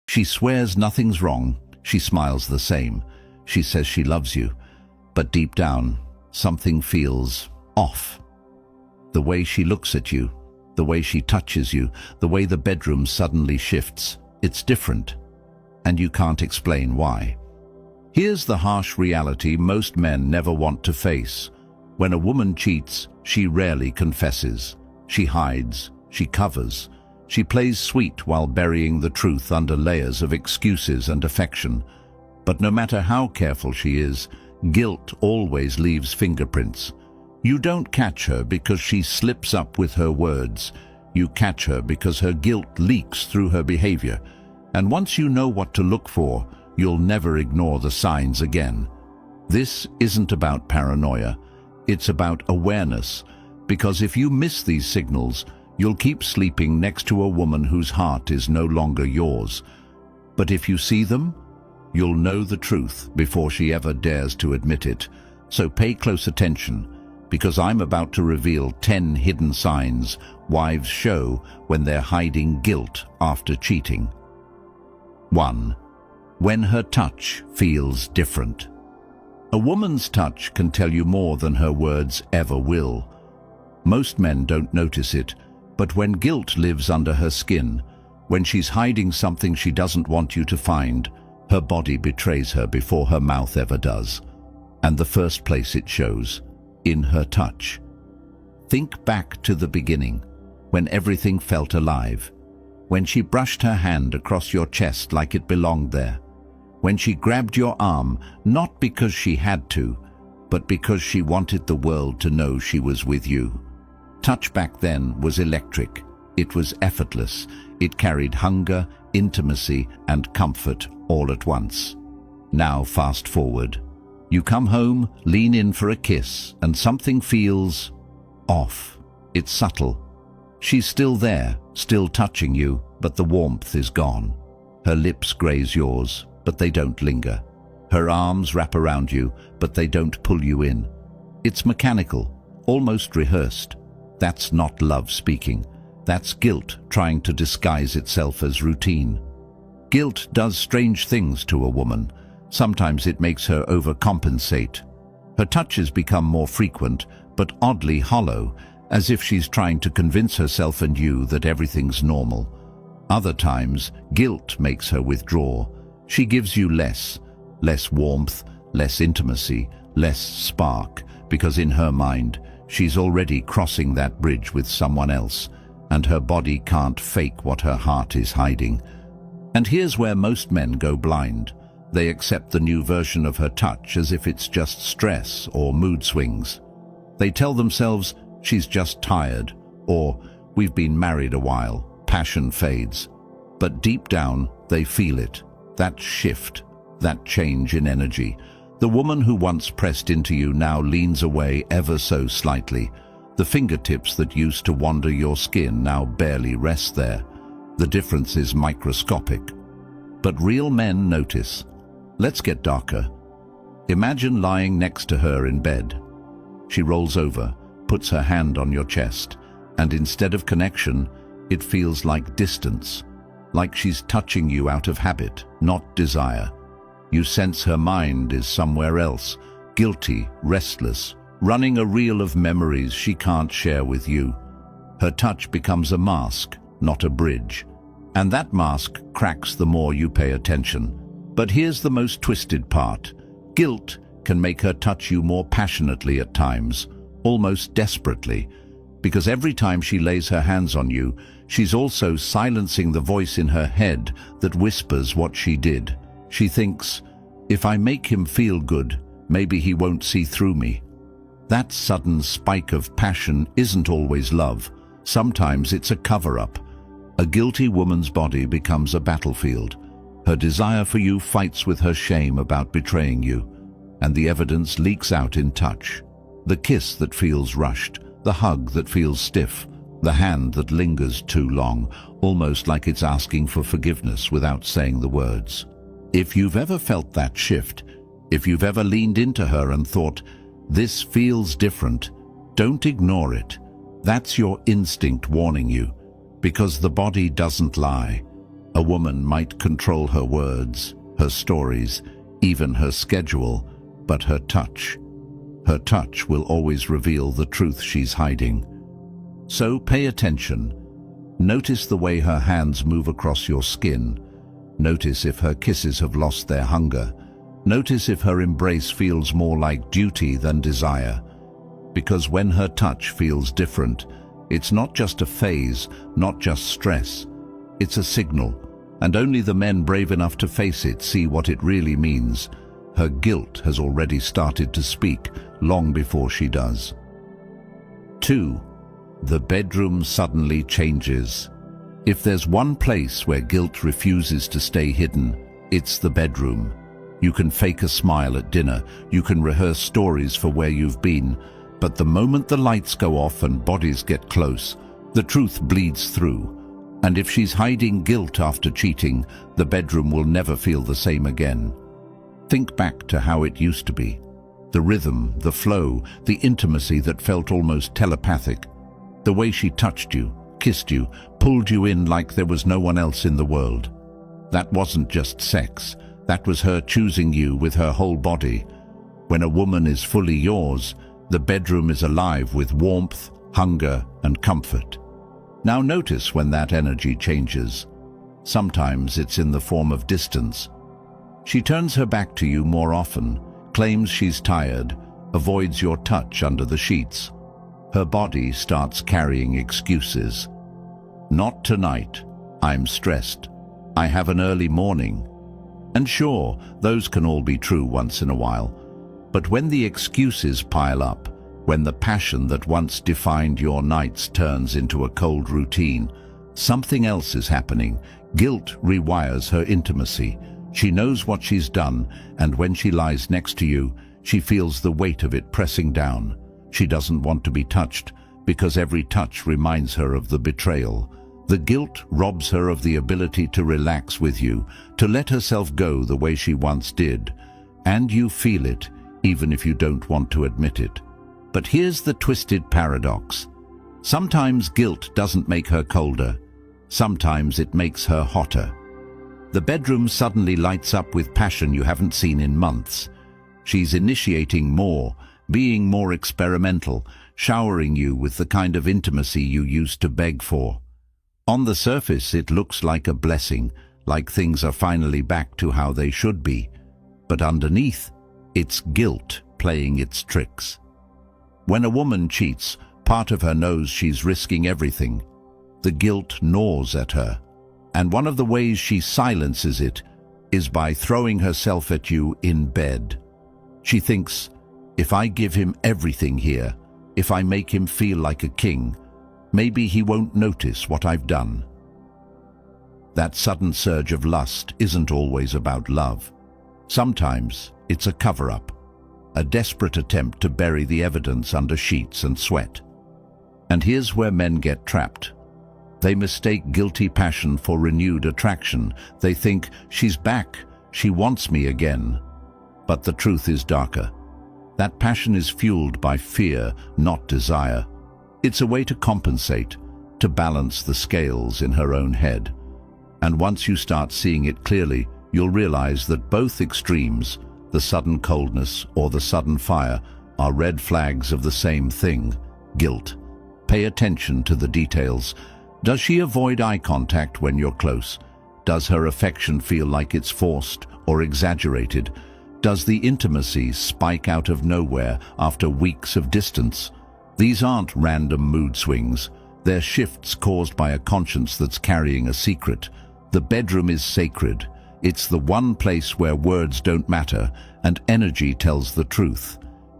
She swears nothing's wrong. She smiles the same. She says she loves you. But deep down, something feels off. The way she looks at you, the way she touches you, the way the bedroom suddenly shifts. It's different, and you can't explain why. Here's the harsh reality most men never want to face. When a woman cheats, she rarely confesses. She hides, she covers, she plays sweet while burying the truth under layers of excuses and affection. But no matter how careful she is, guilt always leaves fingerprints. You don't catch her because she slips up with her words. You catch her because her guilt leaks through her behavior. And once you know what to look for, you'll never ignore the signs again. This isn't about paranoia. It's about awareness. Because if you miss these signals, you'll keep sleeping next to a woman whose heart is no longer yours. But if you see them, you'll know the truth before she ever dares to admit it. So pay close attention, because I'm about to reveal 10 hidden signs wives show when they're hiding guilt after cheating. 1. When her touch feels different. A woman's touch can tell you more than her words ever will. Most men don't notice it, but when guilt lives under her skin, when she's hiding something she doesn't want you to find, her body betrays her before her mouth ever does. And the first place it shows, in her touch. Think back to the beginning, when everything felt alive. When she brushed her hand across your chest like it belonged there. When she grabbed your arm, not because she had to, but because she wanted the world to know she was with you. Touch back then was electric. It was effortless. It carried hunger, intimacy, and comfort all at once. Now fast forward. You come home, lean in for a kiss, and something feels off. It's subtle. She's still there, still touching you, but the warmth is gone. Her lips graze yours, but they don't linger. Her arms wrap around you, but they don't pull you in. It's mechanical, almost rehearsed. That's not love speaking. That's guilt trying to disguise itself as routine. Guilt does strange things to a woman. Sometimes it makes her overcompensate. Her touches become more frequent, but oddly hollow, as if she's trying to convince herself and you that everything's normal. Other times, guilt makes her withdraw. She gives you less warmth, less intimacy, less spark, because in her mind, she's already crossing that bridge with someone else, and her body can't fake what her heart is hiding. And here's where most men go blind. They accept the new version of her touch as if it's just stress or mood swings. They tell themselves, she's just tired, or we've been married a while, passion fades. But deep down, they feel it, that shift, that change in energy. The woman who once pressed into you now leans away ever so slightly. The fingertips that used to wander your skin now barely rest there. The difference is microscopic. But real men notice. Let's get darker. Imagine lying next to her in bed. She rolls over, puts her hand on your chest, and instead of connection, it feels like distance, like she's touching you out of habit, not desire. You sense her mind is somewhere else, guilty, restless, running a reel of memories she can't share with you. Her touch becomes a mask, not a bridge. And that mask cracks the more you pay attention. But here's the most twisted part. Guilt can make her touch you more passionately at times, almost desperately, because every time she lays her hands on you, she's also silencing the voice in her head that whispers what she did. She thinks, if I make him feel good, maybe he won't see through me. That sudden spike of passion isn't always love. Sometimes it's a cover-up. A guilty woman's body becomes a battlefield. Her desire for you fights with her shame about betraying you, and the evidence leaks out in touch. The kiss that feels rushed, the hug that feels stiff, the hand that lingers too long, almost like it's asking for forgiveness without saying the words. If you've ever felt that shift, if you've ever leaned into her and thought, this feels different, don't ignore it. That's your instinct warning you, because the body doesn't lie. A woman might control her words, her stories, even her schedule, but her touch will always reveal the truth she's hiding. So pay attention. Notice the way her hands move across your skin. Notice if her kisses have lost their hunger. Notice if her embrace feels more like duty than desire. Because when her touch feels different, it's not just a phase, not just stress. It's a signal, and only the men brave enough to face it see what it really means. Her guilt has already started to speak long before she does. 2. The bedroom suddenly changes. If there's one place where guilt refuses to stay hidden, it's the bedroom. You can fake a smile at dinner, you can rehearse stories for where you've been, but the moment the lights go off and bodies get close, the truth bleeds through. And if she's hiding guilt after cheating, the bedroom will never feel the same again. Think back to how it used to be. The rhythm, the flow, the intimacy that felt almost telepathic. The way she touched you, kissed you, pulled you in like there was no one else in the world. That wasn't just sex. That was her choosing you with her whole body. When a woman is fully yours, the bedroom is alive with warmth, hunger, and comfort. Now notice when that energy changes. Sometimes it's in the form of distance. She turns her back to you more often, claims she's tired, avoids your touch under the sheets. Her body starts carrying excuses. Not tonight. I'm stressed. I have an early morning. And sure, those can all be true once in a while. But when the excuses pile up, when the passion that once defined your nights turns into a cold routine, something else is happening. Guilt rewires her intimacy. She knows what she's done, and when she lies next to you, she feels the weight of it pressing down. She doesn't want to be touched, because every touch reminds her of the betrayal. The guilt robs her of the ability to relax with you, to let herself go the way she once did. And you feel it, even if you don't want to admit it. But here's the twisted paradox. Sometimes guilt doesn't make her colder. Sometimes it makes her hotter. The bedroom suddenly lights up with passion you haven't seen in months. She's initiating more, being more experimental, showering you with the kind of intimacy you used to beg for. On the surface, it looks like a blessing, like things are finally back to how they should be. But underneath, it's guilt playing its tricks. When a woman cheats, part of her knows she's risking everything. The guilt gnaws at her. And one of the ways she silences it is by throwing herself at you in bed. She thinks, if I give him everything here, if I make him feel like a king, maybe he won't notice what I've done. That sudden surge of lust isn't always about love. Sometimes it's a cover-up, a desperate attempt to bury the evidence under sheets and sweat. And here's where men get trapped. They mistake guilty passion for renewed attraction. They think, she's back, she wants me again. But the truth is darker. That passion is fueled by fear, not desire. It's a way to compensate, to balance the scales in her own head. And once you start seeing it clearly, you'll realize that both extremes, the sudden coldness or the sudden fire, are red flags of the same thing, guilt. Pay attention to the details. Does she avoid eye contact when you're close? Does her affection feel like it's forced or exaggerated? Does the intimacy spike out of nowhere after weeks of distance? These aren't random mood swings. They're shifts caused by a conscience that's carrying a secret. The bedroom is sacred. It's the one place where words don't matter and energy tells the truth.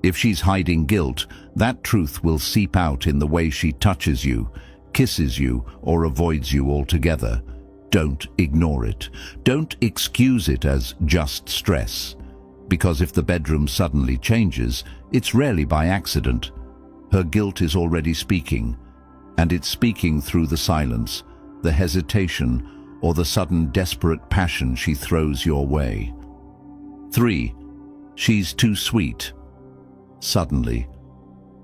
If she's hiding guilt, that truth will seep out in the way she touches you, kisses you, or avoids you altogether. Don't ignore it. Don't excuse it as just stress. Because if the bedroom suddenly changes, it's rarely by accident. Her guilt is already speaking, and it's speaking through the silence, the hesitation, or the sudden desperate passion she throws your way. 3. She's too sweet. Suddenly.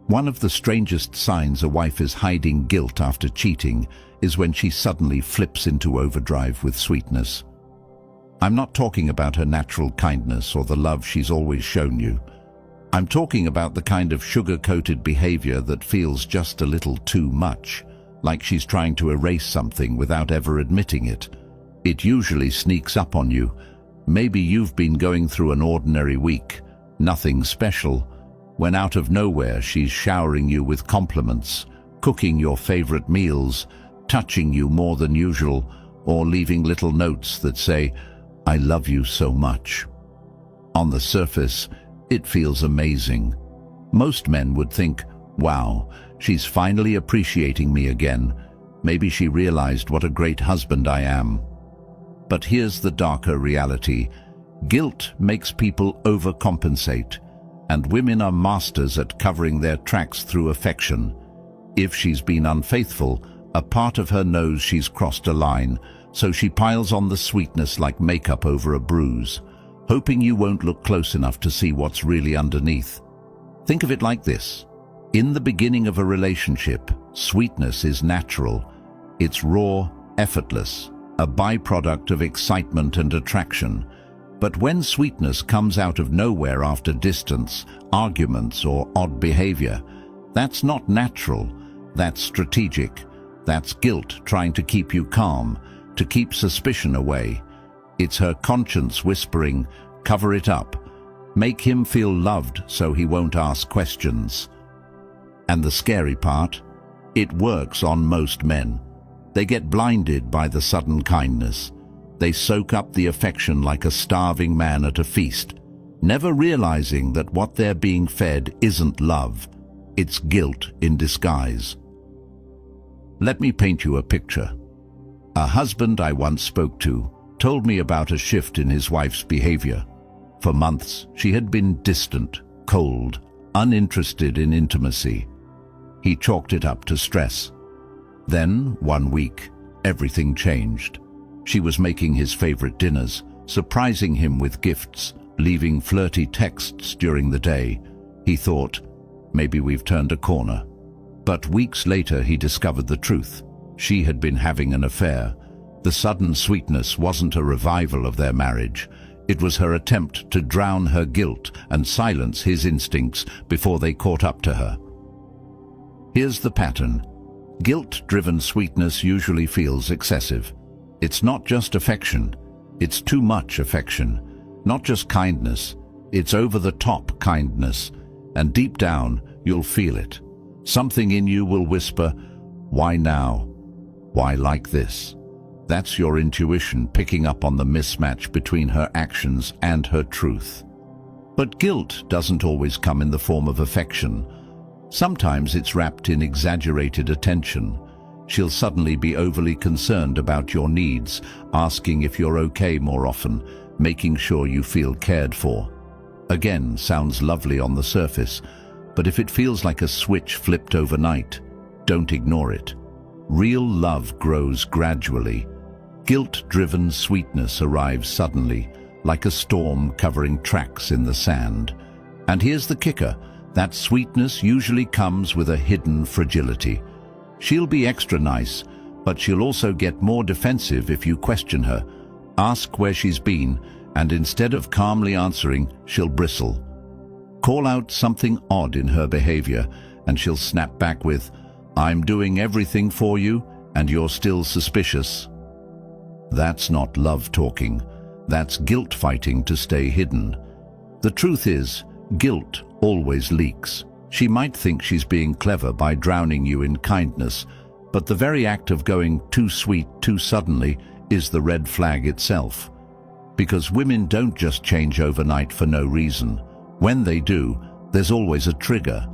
One of the strangest signs a wife is hiding guilt after cheating is when she suddenly flips into overdrive with sweetness. I'm not talking about her natural kindness or the love she's always shown you. I'm talking about the kind of sugar-coated behavior that feels just a little too much, like she's trying to erase something without ever admitting it. It usually sneaks up on you. Maybe you've been going through an ordinary week, nothing special, when out of nowhere she's showering you with compliments, cooking your favorite meals, touching you more than usual, or leaving little notes that say, "I love you so much." On the surface, it feels amazing. Most men would think, wow, she's finally appreciating me again. Maybe she realized what a great husband I am. But here's the darker reality. Guilt makes people overcompensate, and women are masters at covering their tracks through affection. If she's been unfaithful, a part of her knows she's crossed a line, so she piles on the sweetness like makeup over a bruise, hoping you won't look close enough to see what's really underneath. Think of it like this. In the beginning of a relationship, sweetness is natural. It's raw, effortless, a byproduct of excitement and attraction. But when sweetness comes out of nowhere after distance, arguments, or odd behavior, that's not natural, that's strategic. That's guilt trying to keep you calm, to keep suspicion away. It's her conscience whispering, cover it up. Make him feel loved so he won't ask questions. And the scary part? It works on most men. They get blinded by the sudden kindness. They soak up the affection like a starving man at a feast, never realizing that what they're being fed isn't love. It's guilt in disguise. Let me paint you a picture. A husband I once spoke to told me about a shift in his wife's behavior. For months, she had been distant, cold, uninterested in intimacy. He chalked it up to stress. Then, one week, everything changed. She was making his favorite dinners, surprising him with gifts, leaving flirty texts during the day. He thought, maybe we've turned a corner. But weeks later he discovered the truth. She had been having an affair. The sudden sweetness wasn't a revival of their marriage. It was her attempt to drown her guilt and silence his instincts before they caught up to her. Here's the pattern. Guilt-driven sweetness usually feels excessive. It's not just affection. It's too much affection. Not just kindness. It's over-the-top kindness. And deep down, you'll feel it. Something in you will whisper, why now? Why like this? That's your intuition picking up on the mismatch between her actions and her truth. But guilt doesn't always come in the form of affection. Sometimes it's wrapped in exaggerated attention. She'll suddenly be overly concerned about your needs, asking if you're okay more often, making sure you feel cared for. Again, sounds lovely on the surface, but if it feels like a switch flipped overnight, don't ignore it. Real love grows gradually. Guilt-driven sweetness arrives suddenly, like a storm covering tracks in the sand. And here's the kicker, that sweetness usually comes with a hidden fragility. She'll be extra nice, but she'll also get more defensive if you question her. Ask where she's been, and instead of calmly answering, she'll bristle. Call out something odd in her behavior, and she'll snap back with, I'm doing everything for you, and you're still suspicious. That's not love talking. That's guilt fighting to stay hidden. The truth is, guilt always leaks. She might think she's being clever by drowning you in kindness, but the very act of going too sweet too suddenly is the red flag itself. Because women don't just change overnight for no reason. When they do, there's always a trigger.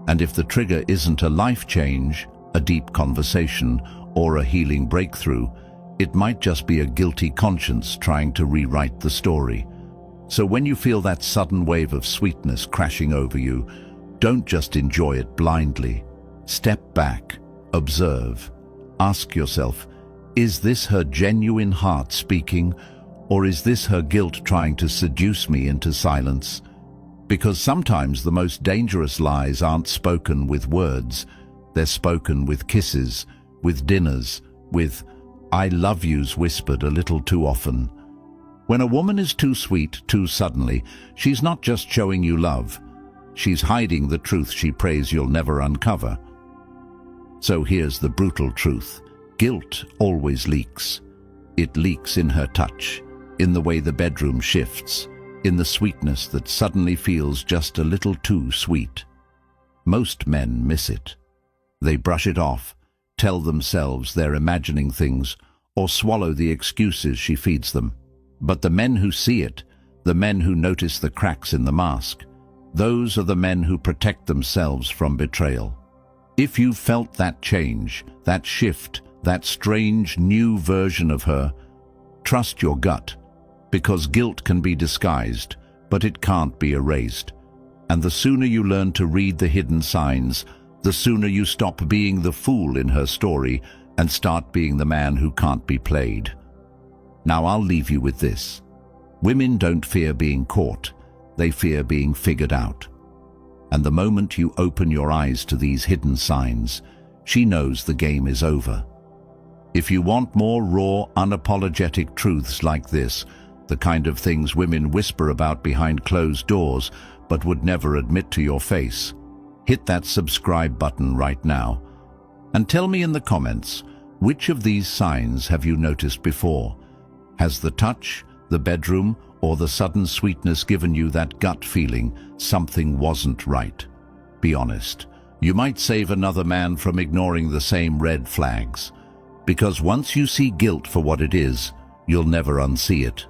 And if the trigger isn't a life change, a deep conversation, or a healing breakthrough, it might just be a guilty conscience trying to rewrite the story. So when you feel that sudden wave of sweetness crashing over you, don't just enjoy it blindly. Step back, observe, ask yourself, is this her genuine heart speaking, or is this her guilt trying to seduce me into silence? Because sometimes the most dangerous lies aren't spoken with words, they're spoken with kisses, with dinners, with "I love yous" whispered a little too often. When a woman is too sweet too suddenly, she's not just showing you love. She's hiding the truth she prays you'll never uncover. So here's the brutal truth. Guilt always leaks. It leaks in her touch, in the way the bedroom shifts, in the sweetness that suddenly feels just a little too sweet. Most men miss it. They brush it off, tell themselves they're imagining things, or swallow the excuses she feeds them. But the men who see it, the men who notice the cracks in the mask, those are the men who protect themselves from betrayal. If you've felt that change, that shift, that strange new version of her, trust your gut, because guilt can be disguised, but it can't be erased. And the sooner you learn to read the hidden signs, the sooner you stop being the fool in her story and start being the man who can't be played. Now I'll leave you with this. Women don't fear being caught, they fear being figured out. And the moment you open your eyes to these hidden signs, she knows the game is over. If you want more raw, unapologetic truths like this, the kind of things women whisper about behind closed doors but would never admit to your face, hit that subscribe button right now. And tell me in the comments, which of these signs have you noticed before? Has the touch, the bedroom, or the sudden sweetness given you that gut feeling something wasn't right? Be honest. You might save another man from ignoring the same red flags. Because once you see guilt for what it is, you'll never unsee it.